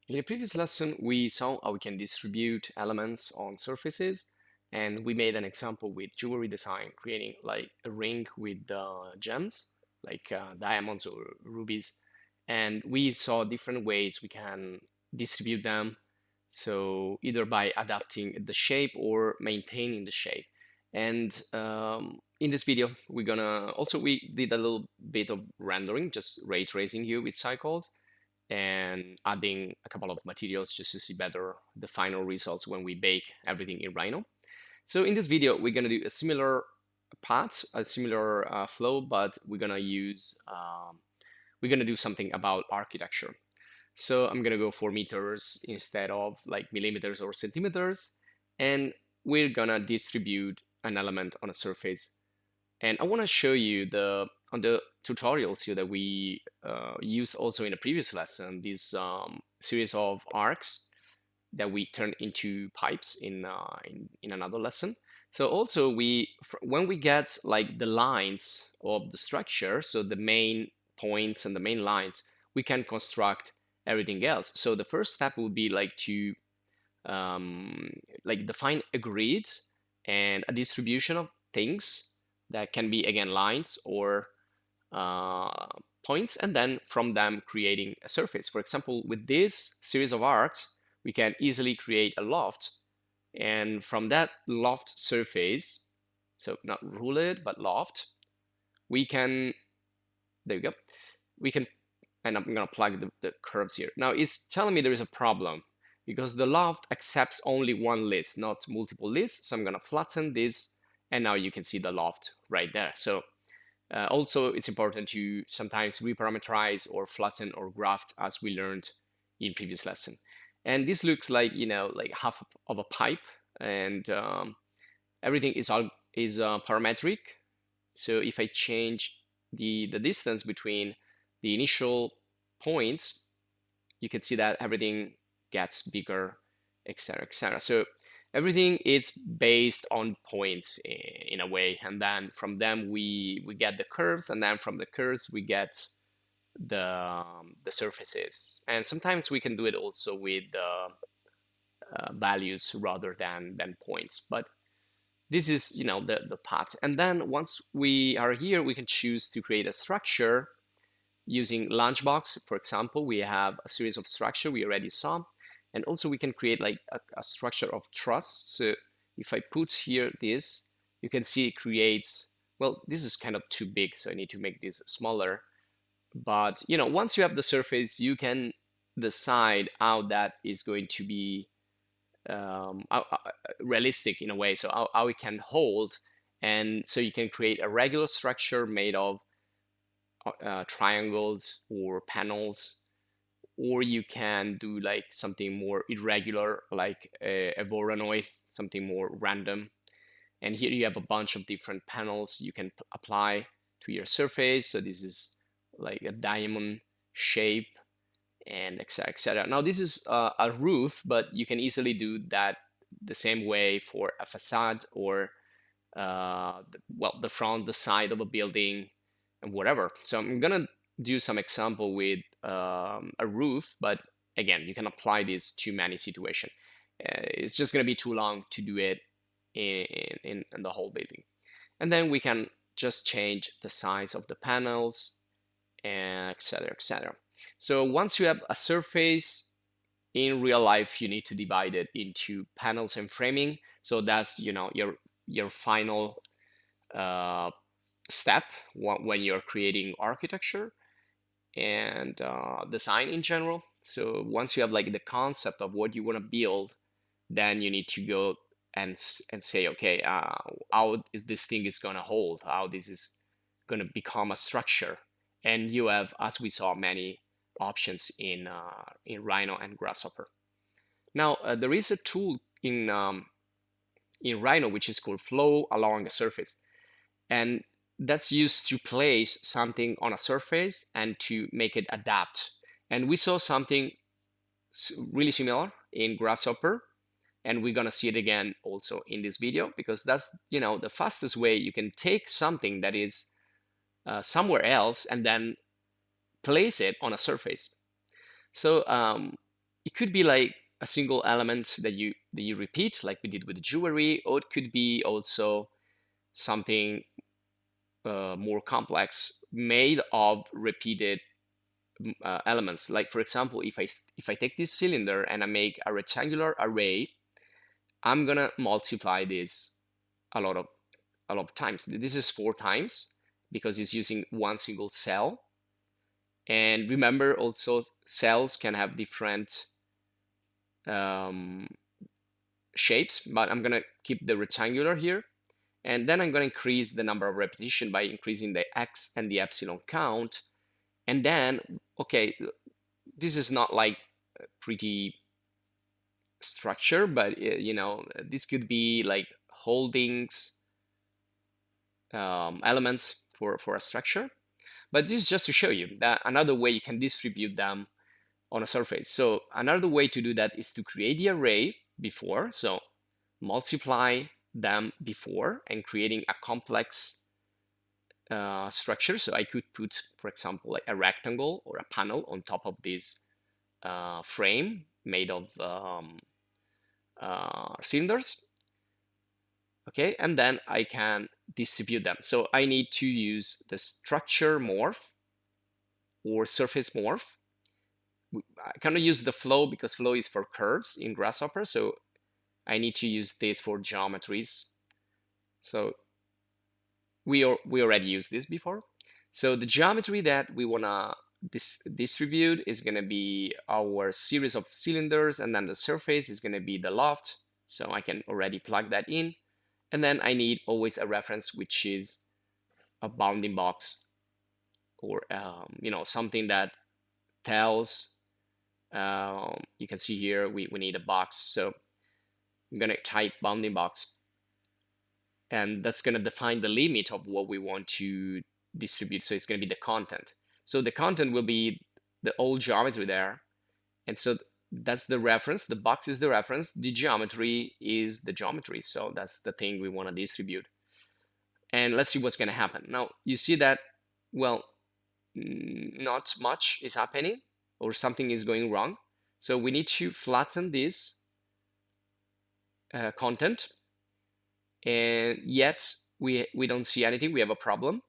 In the previous lesson, we saw how we can distribute elements on surfaces, and we made an example with jewelry design, creating like a ring with gems, like diamonds or rubies. And we saw different ways we can distribute them. So either by adapting the shape or maintaining the shape. And in this video, we did a little bit of rendering, just ray tracing here with cycles and adding a couple of materials just to see better the final results when we bake everything in Rhino. So in this video, we're going to do a similar path, a similar flow, but we're going to do something about architecture. So I'm going to go for meters instead of like millimeters or centimeters, and we're going to distribute an element on a surface. And I want to show you on the tutorials here that we used also in a previous lesson, this series of arcs that we turn into pipes in another lesson. So also when we get like the lines of the structure, so the main points and the main lines, we can construct everything else. So the first step would be like to like define a grid and a distribution of things that can be again lines or points, and then from them creating a surface. For example, with this series of arcs, we can easily create a loft, and from that loft surface, so not ruled but loft, we can, there we go, we can, and I'm gonna plug the curves here. Now it's telling me there is a problem because the loft accepts only one list, not multiple lists. So I'm gonna flatten this, and now you can see the loft right there. So also, it's important to sometimes reparameterize or flatten or graft, as we learned in previous lesson. And this looks like, like half of a pipe, and everything is parametric. So if I change the distance between the initial points, you can see that everything gets bigger, etc., etc. So everything is based on points in a way, and then from them we get the curves, and then from the curves we get the surfaces. And sometimes we can do it also with values rather than points, but this is the path. And then once we are here, we can choose to create a structure using Lunchbox. For example, we have a series of structure we already saw. And also we can create like a structure of truss. So if I put here this, you can see it creates, well, this is kind of too big, so I need to make this smaller. But once you have the surface, you can decide how that is going to be realistic in a way, so how it can hold. And so you can create a regular structure made of triangles or panels, or you can do like something more irregular, like a Voronoi, something more random. And here you have a bunch of different panels you can apply to your surface. So this is like a diamond shape, and etc., etc. Now this is a roof, but you can easily do that the same way for a facade, or the front, the side of a building, and whatever. So I'm gonna do some example with a roof, but again, you can apply this to many situations. It's just gonna be too long to do it in the whole building. And then we can just change the size of the panels, and etc., etc. So once you have a surface in real life, you need to divide it into panels and framing. So that's your final step when you're creating architecture and design in general. So once you have like the concept of what you want to build, then you need to go and say, okay, how is this thing is going to hold, how this is going to become a structure. And you have, as we saw, many options in Rhino and Grasshopper. Now there is a tool in Rhino which is called flow along a surface, and that's used to place something on a surface and to make it adapt. And we saw something really similar in Grasshopper, and we're gonna see it again also in this video, because that's the fastest way you can take something that is somewhere else and then place it on a surface. So it could be like a single element that you repeat, like we did with the jewelry, or it could be also something more complex, made of repeated elements. Like for example, if I take this cylinder and I make a rectangular array, I'm gonna multiply this a lot of times. This is 4 times because it's using one single cell. And remember, also cells can have different shapes, but I'm gonna keep the rectangular here. And then I'm gonna increase the number of repetition by increasing the x and the epsilon count. And then, okay, this is not like pretty structure, but you know, this could be like holdings, elements for a structure. But this is just to show you that another way you can distribute them on a surface. So another way to do that is to create the array before. So multiply them before and creating a complex structure. So I could put, for example, like a rectangle or a panel on top of this frame made of cylinders. Okay, and then I can distribute them. So I need to use the structure morph or surface morph. I cannot use the flow because flow is for curves in Grasshopper. So I need to use this for geometries. So we already used this before. So the geometry that we wanna distribute is gonna be our series of cylinders, and then the surface is gonna be the loft. So I can already plug that in. And then I need always a reference, which is a bounding box, or you know, something that tells, you can see here we need a box. So I'm gonna type bounding box, and that's gonna define the limit of what we want to distribute. So it's gonna be the content. So the content will be the old geometry there. And so that's the reference. The box is the reference. The geometry is the geometry. So that's the thing we want to distribute. And let's see what's going to happen. Now, you see that, well, not much is happening, or something is going wrong. So we need to flatten this content. And yet, we don't see anything. We have a problem.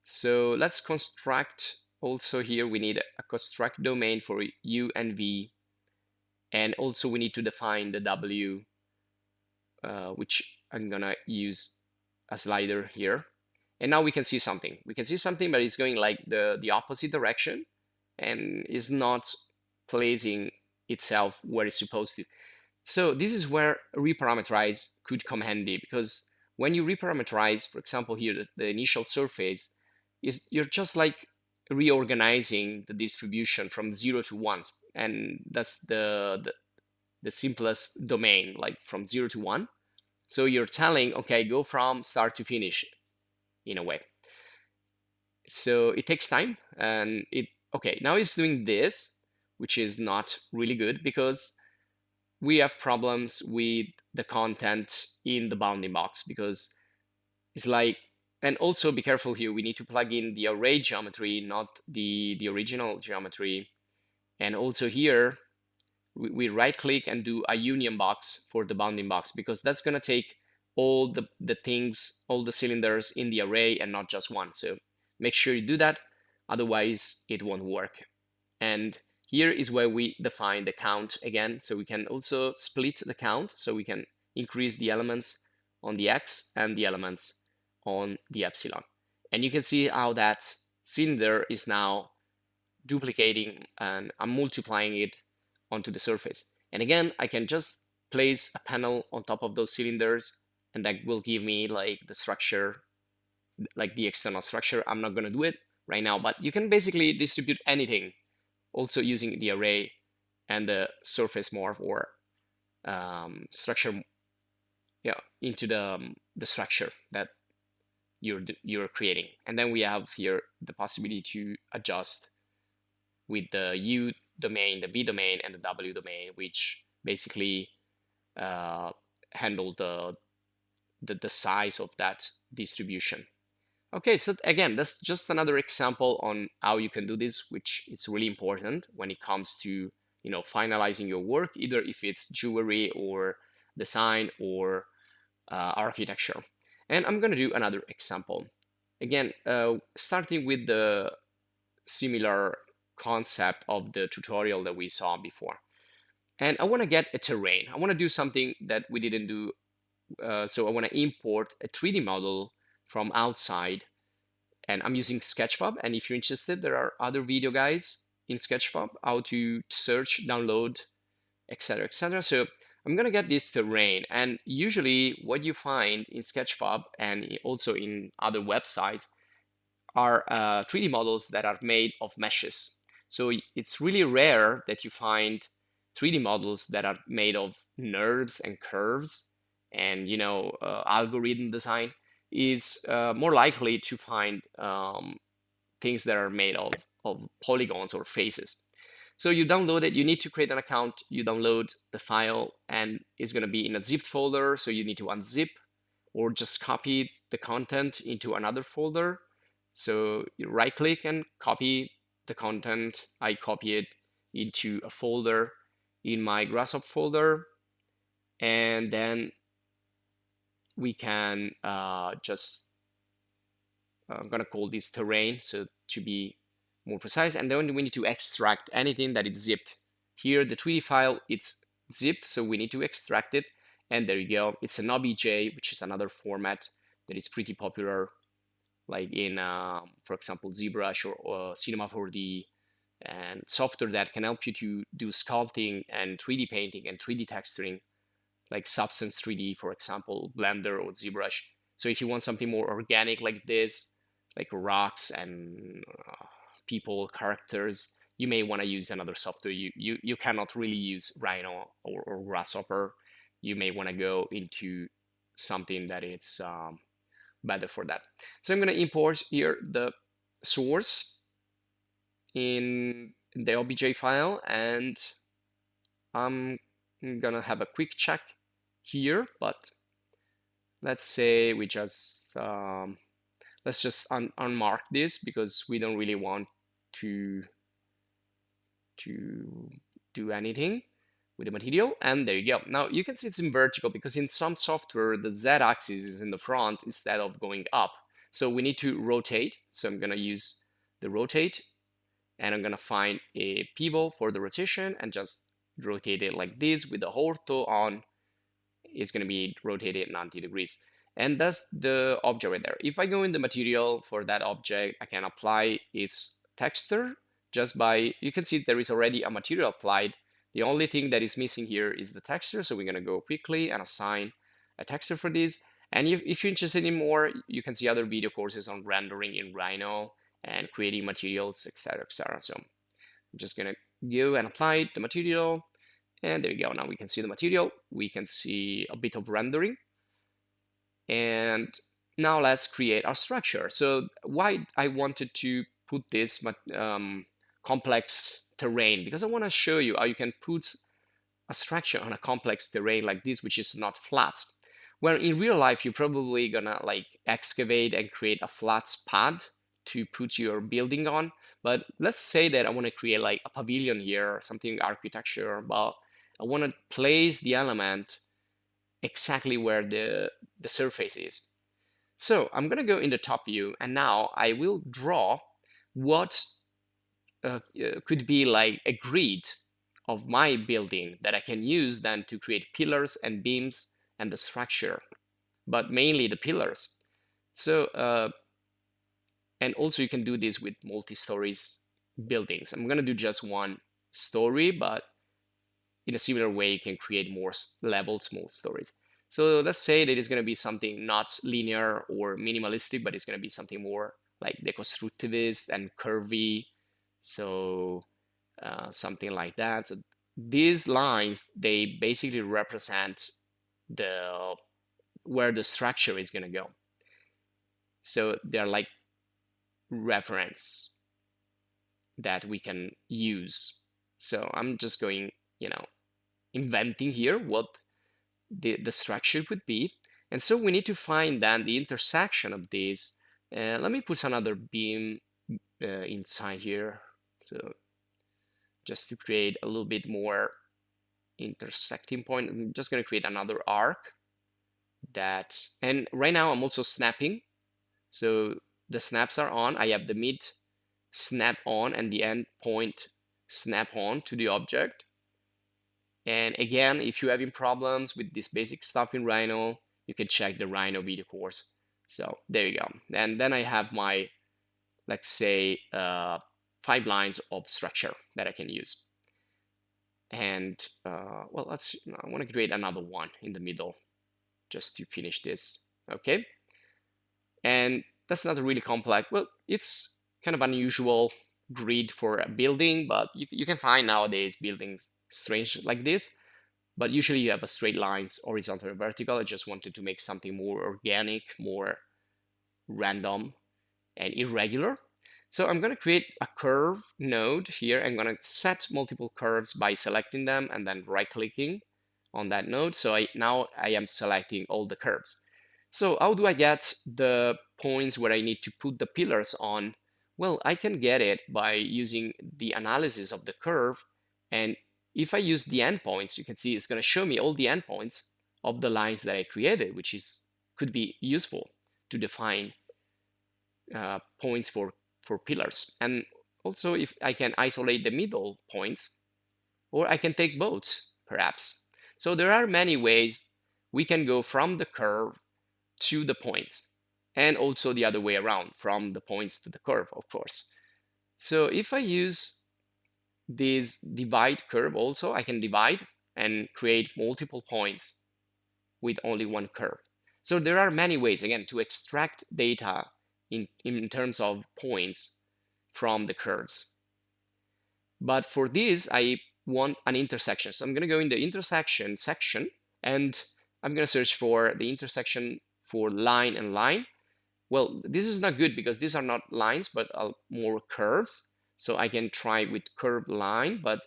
So let's construct also here. We need a construct domain for U and V. And also we need to define the W, which I'm gonna use a slider here. And now we can see something. We can see something, but it's going like the opposite direction and is not placing itself where it's supposed to. So this is where reparameterize could come handy, because when you reparameterize, for example, here, the initial surface, you're just like reorganizing the distribution from 0 to 1, and that's the simplest domain, like from 0 to 1. So you're telling, okay, go from start to finish in a way. So it takes time, and okay, now it's doing this, which is not really good because we have problems with the content in the bounding box, because it's like, and also be careful here, we need to plug in the array geometry, not the original geometry. And also here, we right click and do a union box for the bounding box, because that's going to take all the things, all the cylinders in the array and not just one. So make sure you do that, otherwise it won't work. And here is where we define the count again. So we can also split the count, so we can increase the elements on the x and the elements on the epsilon. And you can see how that cylinder is now duplicating, and I'm multiplying it onto the surface. And again, I can just place a panel on top of those cylinders, and that will give me like the structure, like the external structure. I'm not going to do it right now, but you can basically distribute anything also using the array and the surface morph, or structure, yeah, into the structure that you're creating. And then we have here the possibility to adjust with the U domain, the V domain, and the W domain, which basically handle the size of that distribution. Okay, so again, that's just another example on how you can do this, which is really important when it comes to finalizing your work, either if it's jewelry or design or architecture. And I'm going to do another example. Again, starting with the similar concept of the tutorial that we saw before. And I want to get a terrain. I want to do something that we didn't do. So I want to import a 3D model from outside. And I'm using Sketchfab. And if you're interested, there are other video guides in Sketchfab, how to search, download, etc., etc. So I'm gonna get this terrain, and usually what you find in Sketchfab and also in other websites are 3D models that are made of meshes. So it's really rare that you find 3D models that are made of nerves and curves and algorithm design. Is more likely to find things that are made of polygons or faces. So you download it, you need to create an account, you download the file, and it's going to be in a zipped folder. So you need to unzip or just copy the content into another folder. So you right click and copy the content. I copy it into a folder in my Grasshopper folder. And then we can I'm going to call this terrain, so to be more precise. And then we need to extract anything that is zipped. Here, the 3D file, it's zipped, so we need to extract it. And there you go. It's an obj, which is another format that is pretty popular, like in, for example, ZBrush or Cinema 4D, and software that can help you to do sculpting and 3D painting and 3D texturing, like Substance 3D, for example, Blender or ZBrush. So if you want something more organic like this, like rocks and people, characters, you may want to use another software. You cannot really use Rhino or Grasshopper. You may want to go into something that is better for that. So I'm going to import here the source in the obj file, and I'm gonna have a quick check here, but let's say we just let's just unmark this because we don't really want to do anything with the material. And there you go. Now you can see it's in vertical because in some software the z-axis is in the front instead of going up. So we need to rotate. So I'm gonna use the rotate, and I'm gonna find a pivot for the rotation and just rotate it like this with the ortho on. It's gonna be rotated 90 degrees. And that's the object right there. If I go in the material for that object, I can apply its texture just by, you can see there is already a material applied. The only thing that is missing here is the texture. So we're gonna go quickly and assign a texture for this. And if you're interested in more, you can see other video courses on rendering in Rhino and creating materials, etc., etc. So I'm just gonna go and apply the material. And there you go. Now we can see the material. We can see a bit of rendering. And now let's create our structure. So why I wanted to put this complex terrain, because I want to show you how you can put a structure on a complex terrain like this, which is not flat. Where in real life, you're probably gonna like excavate and create a flat pad to put your building on. But let's say that I want to create like a pavilion here or something architecture, but I want to place the element exactly where the surface is. So I'm going to go in the top view, and now I will draw what could be like a grid of my building that I can use then to create pillars and beams and the structure, but mainly the pillars. So, and also you can do this with multi-stories buildings. I'm going to do just one story, but in a similar way, you can create more levels, more stories. So let's say that it's going to be something not linear or minimalistic, but it's going to be something more like deconstructivist and curvy. So something like that. So these lines, they basically represent where the structure is going to go. So they're like reference that we can use. So I'm just going, inventing here what the structure would be. And so we need to find then the intersection of these. Let me put another beam inside here. So just to create a little bit more intersecting point. I'm just going to create another arc and right now I'm also snapping. So the snaps are on. I have the mid snap on and the end point snap on to the object. And again, if you're having problems with this basic stuff in Rhino, you can check the Rhino video course. So there you go. And then I have my, let's say, 5 lines of structure that I can use. And well, I want to create another one in the middle just to finish this. Okay. And that's not really complex. Well, it's kind of unusual grid for a building, but you can find nowadays buildings strange like this. But usually you have a straight lines, horizontal and vertical. I just wanted to make something more organic, more random and irregular. So I'm going to create a curve node here. I'm going to set multiple curves by selecting them and then right-clicking on that node. So now I am selecting all the curves. So how do I get the points where I need to put the pillars on? Well, I can get it by using the analysis of the curve. And if I use the endpoints, you can see it's going to show me all the endpoints of the lines that I created, which could be useful to define points for pillars. And also if I can isolate the middle points, or I can take both, perhaps. So there are many ways we can go from the curve to the points, and also the other way around, from the points to the curve, of course. So if I use this divide curve also, I can divide and create multiple points with only one curve. So there are many ways, again, to extract data in terms of points from the curves. But for this, I want an intersection. So I'm going to go in the intersection section, and I'm going to search for the intersection for line and line. Well, this is not good because these are not lines, but more curves. So I can try with curved line, but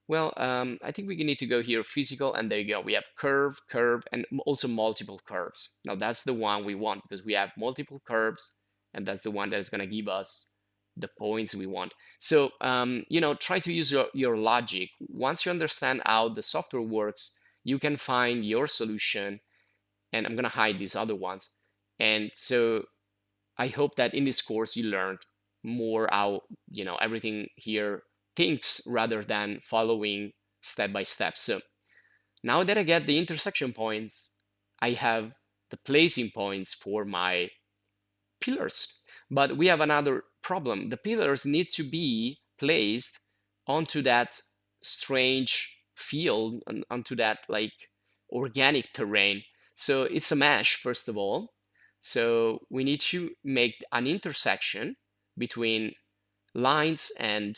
well, I think we need to go here, physical, and there you go. We have curve, curve, and also multiple curves. Now that's the one we want because we have multiple curves, and that's the one that is going to give us the points we want. So, try to use your logic. Once you understand how the software works, you can find your solution, and I'm going to hide these other ones. And so I hope that in this course you learned more how, everything here thinks rather than following step by step. So now that I get the intersection points, I have the placing points for my pillars. But we have another problem. The pillars need to be placed onto that strange field, onto that like organic terrain. So it's a mesh, first of all. So we need to make an intersection between lines and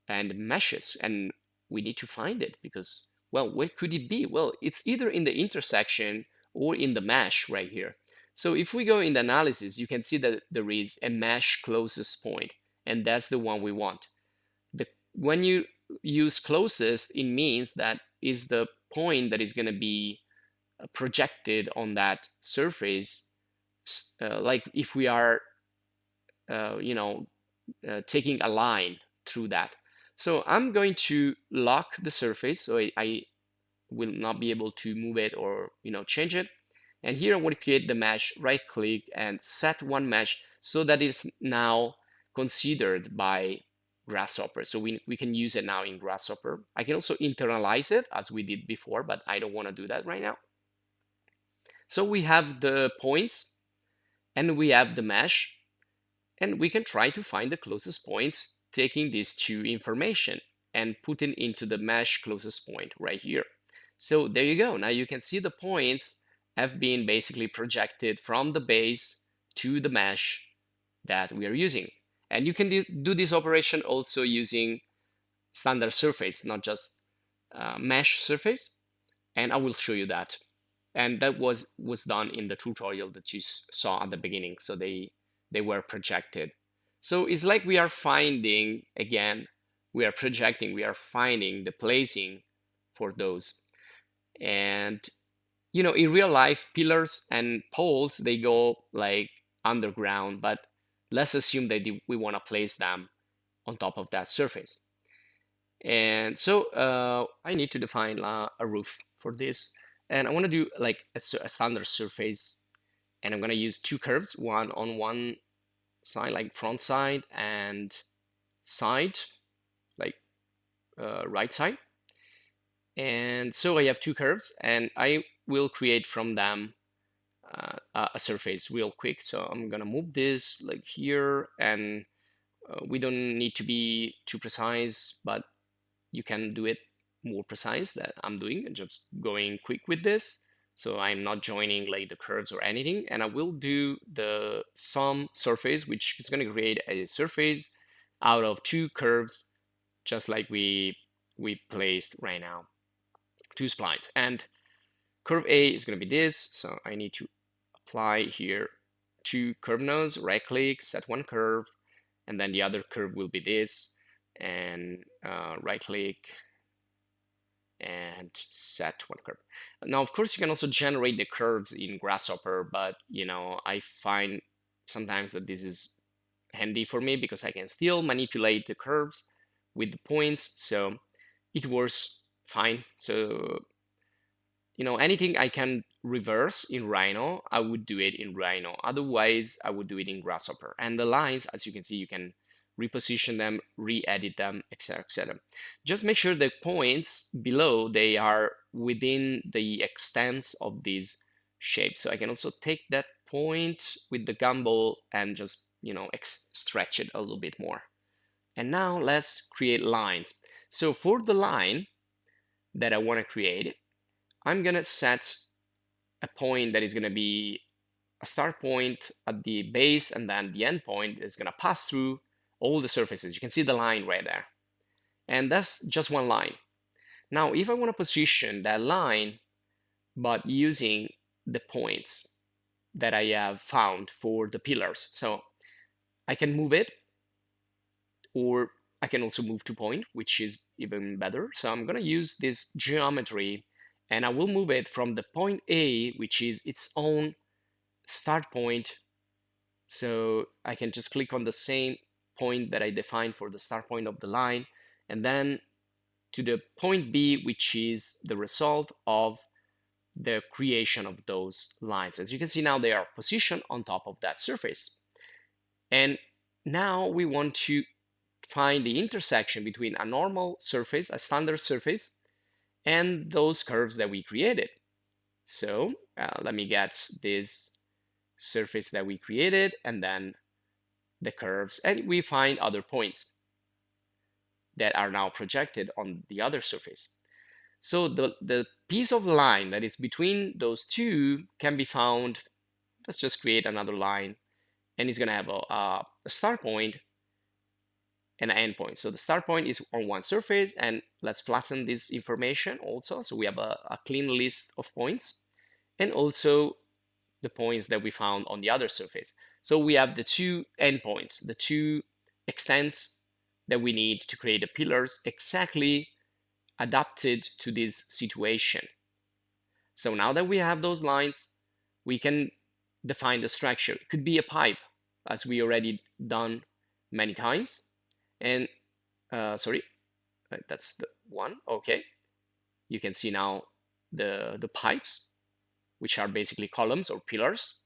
meshes, and we need to find it because, well, where could it be? Well, it's either in the intersection or in the mesh right here. So if we go in the analysis, you can see that there is a mesh closest point, and that's the one we want. When you use closest, it means that is the point that is going to be projected on that surface, like if we are taking a line through that. So I'm going to lock the surface so I will not be able to move it or change it. And here I want to create the mesh, right click and set one mesh so that it's now considered by Grasshopper. So we can use it now in Grasshopper. I can also internalize it as we did before, but I don't want to do that right now. So we have the points and we have the mesh, and we can try to find the closest points taking these two information and putting into the mesh closest point right here. So there you go. Now you can see the points have been basically projected from the base to the mesh that we are using. And you can do this operation also using standard surface, not just mesh surface. And I will show you that. And that was done in the tutorial that you saw at the beginning. So they were projected. So it's like we are finding, again, we are projecting, we are finding the placing for those. And, in real life, pillars and poles, they go like underground, but let's assume that we want to place them on top of that surface. And so I need to define a roof for this. And I want to do like a standard surface. And I'm going to use two curves, one on one side, like front side, and side, like right side. And so I have two curves, and I will create from them a surface real quick. So I'm going to move this like here, and we don't need to be too precise, but you can do it more precise that I'm doing, just going quick with this. So I'm not joining like the curves or anything. And I will do the sum surface, which is going to create a surface out of two curves, just like we placed right now, two splines. And curve A is going to be this. So I need to apply here two curve nodes, right click, set one curve, and then the other curve will be this, and right click, and set one curve. Now, of course, you can also generate the curves in Grasshopper, but I find sometimes that this is handy for me because I can still manipulate the curves with the points, so it works fine. So anything I can reverse in Rhino, I would do it in Rhino. Otherwise, I would do it in Grasshopper. And the lines, as you can see, you can reposition them, re-edit them, etc., etc. Just make sure the points below, they are within the extents of these shapes. So I can also take that point with the gumball and just stretch it a little bit more. And now let's create lines. So for the line that I want to create, I'm gonna set a point that is gonna be a start point at the base, and then the end point is gonna pass through all the surfaces. You can see the line right there. And that's just one line. Now, if I want to position that line, but using the points that I have found for the pillars, so I can move it, or I can also move to point, which is even better. So I'm gonna use this geometry, and I will move it from the point A, which is its own start point. So I can just click on the same point that I defined for the start point of the line, and then to the point B, which is the result of the creation of those lines. As you can see now, they are positioned on top of that surface. And now we want to find the intersection between a normal surface, a standard surface, and those curves that we created. So let me get this surface that we created, and then the curves, and we find other points that are now projected on the other surface. So the piece of line that is between those two can be found. Let's just create another line, and it's going to have a start point and an end point. So the start point is on one surface, and let's flatten this information also. So we have a clean list of points, and also the points that we found on the other surface. So we have the two endpoints, the two extents that we need to create the pillars exactly adapted to this situation. So now that we have those lines, we can define the structure. It could be a pipe, as we already done many times. And sorry, that's the one. Okay, you can see now the pipes, which are basically columns or pillars.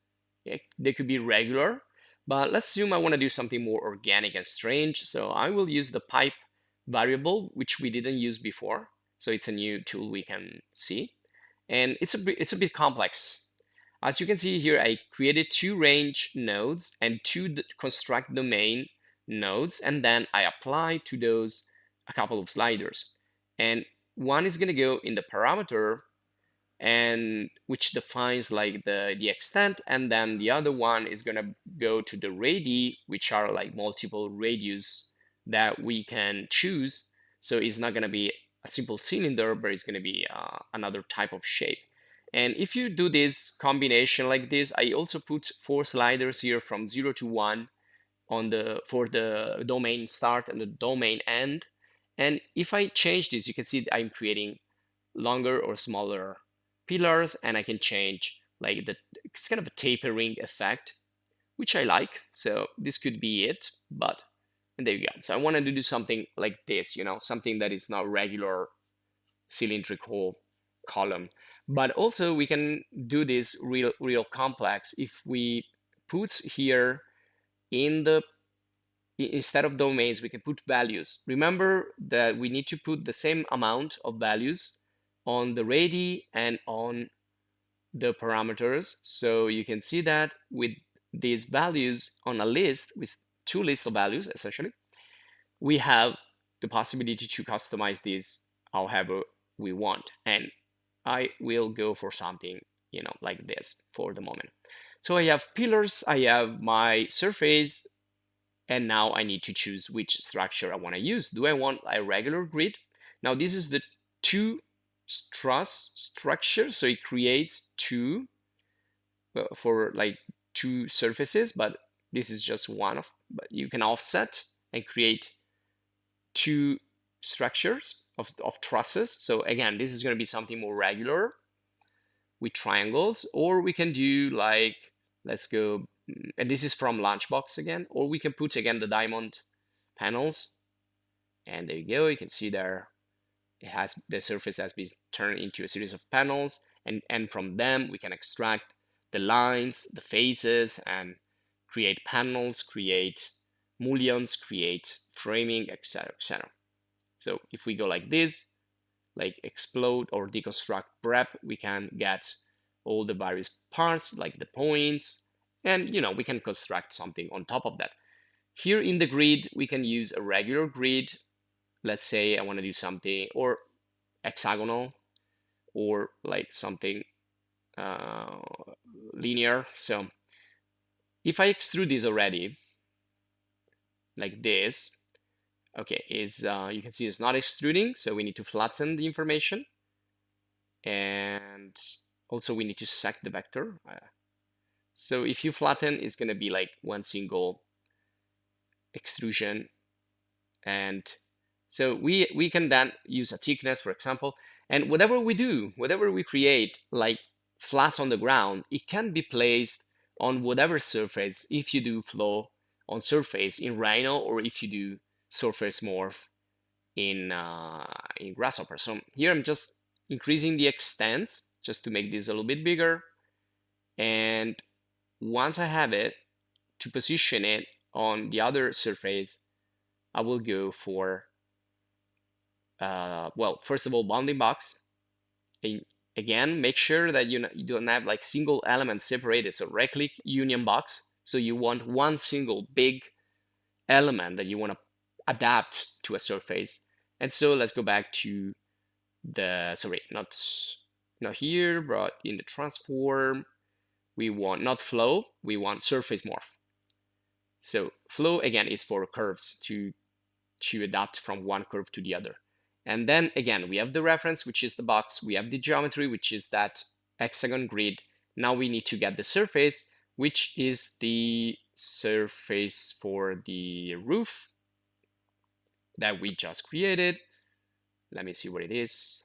Okay? They could be regular, but let's assume I want to do something more organic and strange. So I will use the pipe variable, which we didn't use before. So it's a new tool we can see. And it's a bit complex. As you can see here, I created two range nodes and two construct domain nodes, and then I apply to those a couple of sliders. And one is going to go in the parameter, and which defines like the extent, and then the other one is going to go to the radii, which are like multiple radius that we can choose. So it's not going to be a simple cylinder, but it's going to be another type of shape. And if you do this combination like this, I also put 4 sliders here from 0 to 1 for the domain start and the domain end. And if I change this, you can see I'm creating longer or smaller pillars, and I can change like it's kind of a tapering effect, which I like. So this could be it, but And there you go. So I wanted to do something like this, you know, something that is not regular cylindrical column. But also we can do this real complex if we put here in the, instead of domains, we can put values. Remember that we need to put the same amount of values on the radii and on the parameters. So you can see that with these values on a list, with two lists of values, essentially, we have the possibility to customize these however we want. And I will go for something, you know, like this for the moment. So I have pillars, I have my surface, and now I need to choose which structure I want to use. Do I want a regular grid? Now this is the two truss structure, so it creates two for like two surfaces, but this is just one of, but you can offset and create two structures of trusses. So again, this is going to be something more regular with triangles, or we can do like, let's go, and this is from Lunchbox again, or we can put again the diamond panels, and there you go. You can see there it has, the surface has been turned into a series of panels, and from them we can extract the lines, the faces, and create panels, create mullions, create framing, etc., etc. So if we go like this, like explode or deconstruct prep, we can get all the various parts, like the points, and you know, we can construct something on top of that. Here in the grid, we can use a regular grid. Let's say I want to do something, or hexagonal, or like something uh, linear. So if I extrude this already, like this, okay, is you can see it's not extruding, so we need to flatten the information. And also we need to set the vector. So if you flatten, it's going to be like one single extrusion. And so we can then use a thickness, for example, and whatever we do, whatever we create, like flats on the ground, it can be placed on whatever surface if you do flow on surface in Rhino, or if you do surface morph in Grasshopper. So here I'm just increasing the extent just to make this a little bit bigger. And once I have it, to position it on the other surface, I will go for, well, first of all, bounding box. And again, make sure that you don't have like single elements separated. So right click union box. So you want one single big element that you want to adapt to a surface. And so let's go back to the, sorry, not here, but in the transform, we want not flow, we want surface morph. So flow again is for curves to adapt from one curve to the other. And then again, we have the reference, which is the box. We have the geometry, which is that hexagon grid. Now we need to get the surface, which is the surface for the roof that we just created. Let me see what it is.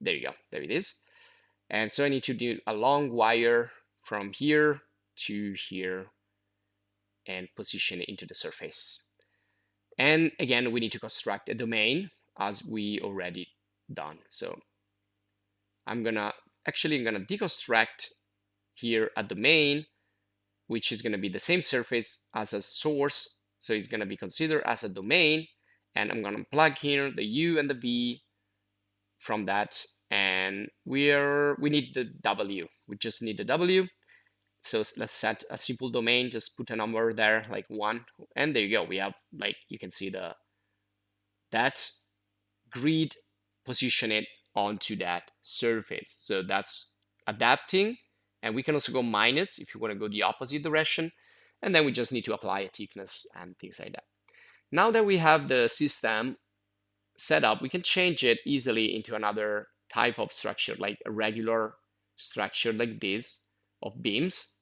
There you go, there it is. And so I need to do a long wire from here to here and position it into the surface. And again, we need to construct a domain as we already done. So I'm gonna deconstruct here a domain, which is gonna be the same surface as a source. So it's gonna be considered as a domain. And I'm gonna plug here the U and the V from that. And we need the W. We just need the W. So let's set a simple domain, just put a number there, like 1. And there you go. We have, like, you can see that grid, position it onto that surface. So that's adapting. And we can also go minus if you want to go the opposite direction. And then we just need to apply a thickness and things like that. Now that we have the system set up, we can change it easily into another type of structure, like a regular structure like this of beams.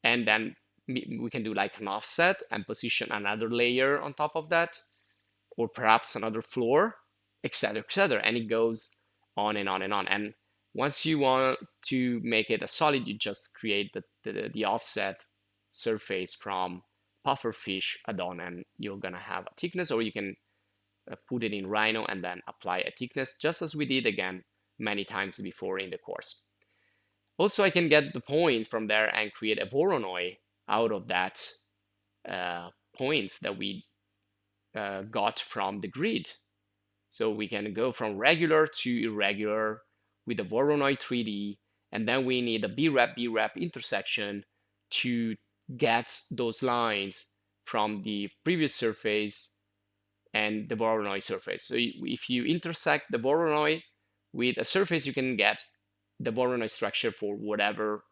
And then we can do like an offset and position another layer on top of that, or perhaps another floor, etc., etc. And it goes on and on and on. And once you want to make it a solid, you just create the offset surface from pufferfish add-on, and you're gonna have a thickness, or you can put it in Rhino and then apply a thickness, just as we did again many times before in the course. Also, I can get the points from there and create a Voronoi out of that points that we got from the grid. So we can go from regular to irregular with the Voronoi 3D, and then we need a BREP intersection to get those lines from the previous surface and the Voronoi surface. So if you intersect the Voronoi with a surface, you can get the Voronoi structure for whatever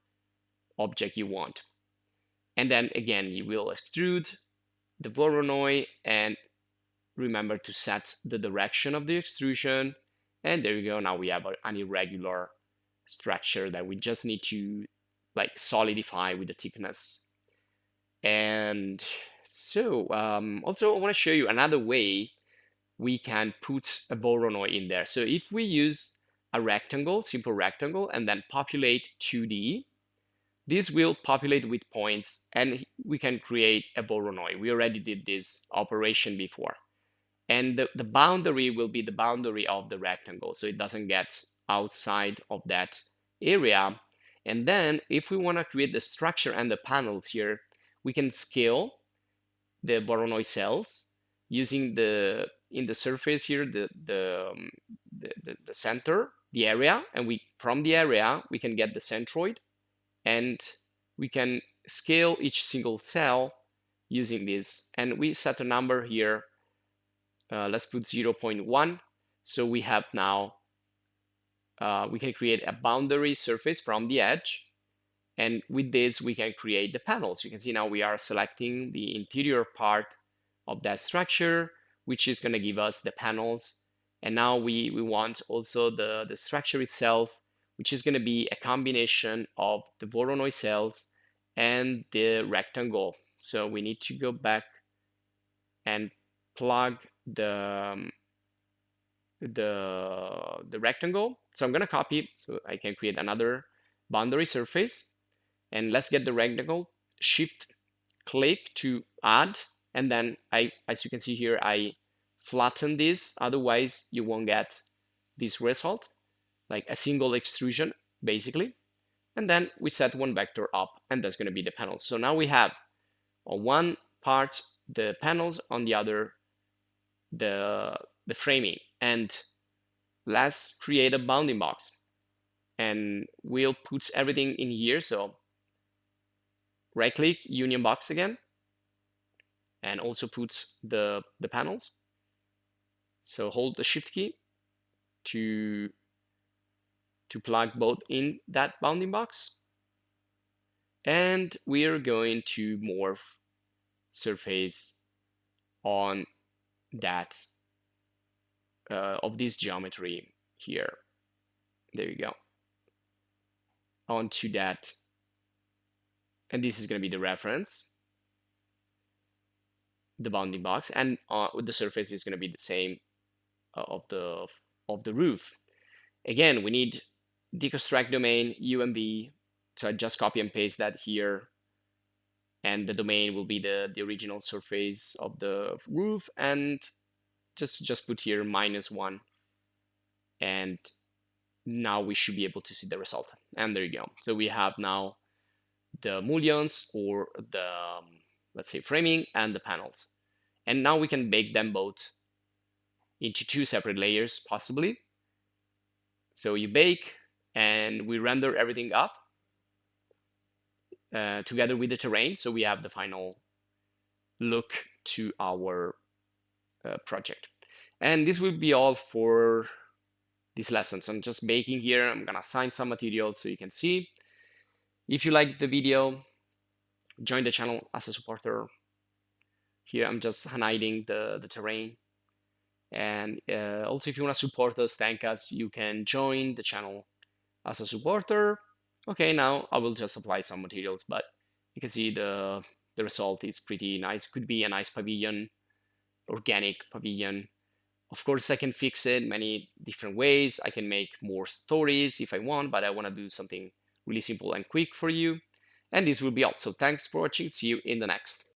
object you want. And then again, you will extrude the Voronoi and remember to set the direction of the extrusion. And there you go. Now we have an irregular structure that we just need to like solidify with the thickness. And so also I want to show you another way we can put a Voronoi in there. So if we use a rectangle, simple rectangle, and then populate 2D, this will populate with points and we can create a Voronoi. We already did this operation before. And the boundary will be the boundary of the rectangle, so it doesn't get outside of that area. And then if we want to create the structure and the panels here, we can scale the Voronoi cells using in the surface here the center, the area, and from the area we can get the centroid, and we can scale each single cell using this. And we set a number here. Let's put 0.1. So we have now, we can create a boundary surface from the edge. And with this, we can create the panels. You can see now we are selecting the interior part of that structure, which is going to give us the panels. And now we want also the structure itself, which is going to be a combination of the Voronoi cells and the rectangle. So we need to go back and plug the rectangle. So I'm going to copy so I can create another boundary surface. And let's get the rectangle, shift click to add. And then as you can see here, I flatten this. Otherwise you won't get this result, like a single extrusion basically. And then we set one vector up, and that's going to be the panels. So now we have on one part the panels, on the other the framing. And let's create a bounding box, and we'll put everything in here. So right click, union box again, and also put the panels. So hold the shift key to plug both in that bounding box. And we are going to morph surface on that of this geometry here. There you go. Onto that. And this is going to be the reference, the bounding box, and the surface is going to be the same of the roof. Again, we need deconstruct domain UMB. So I just copy and paste that here, and the domain will be the original surface of the roof, and just put here -1, and now we should be able to see the result. And there you go. So we have now the mullions, or the let's say framing, and the panels. And now we can bake them both into 2 separate layers possibly. So you bake and we render everything up together with the terrain. So we have the final look to our project. And this will be all for this lesson. So I'm just baking here. I'm gonna assign some materials so you can see. If you like the video, join the channel as a supporter. Here I'm just hiding the terrain. And also, if you want to support us, thank us, you can join the channel as a supporter. Okay, now I will just apply some materials, but you can see the result is pretty nice. Could be a nice pavilion, organic pavilion. Of course, I can fix it many different ways. I can make more stories if I want, but I want to do something really simple and quick for you. And this will be all. So thanks for watching. See you in the next.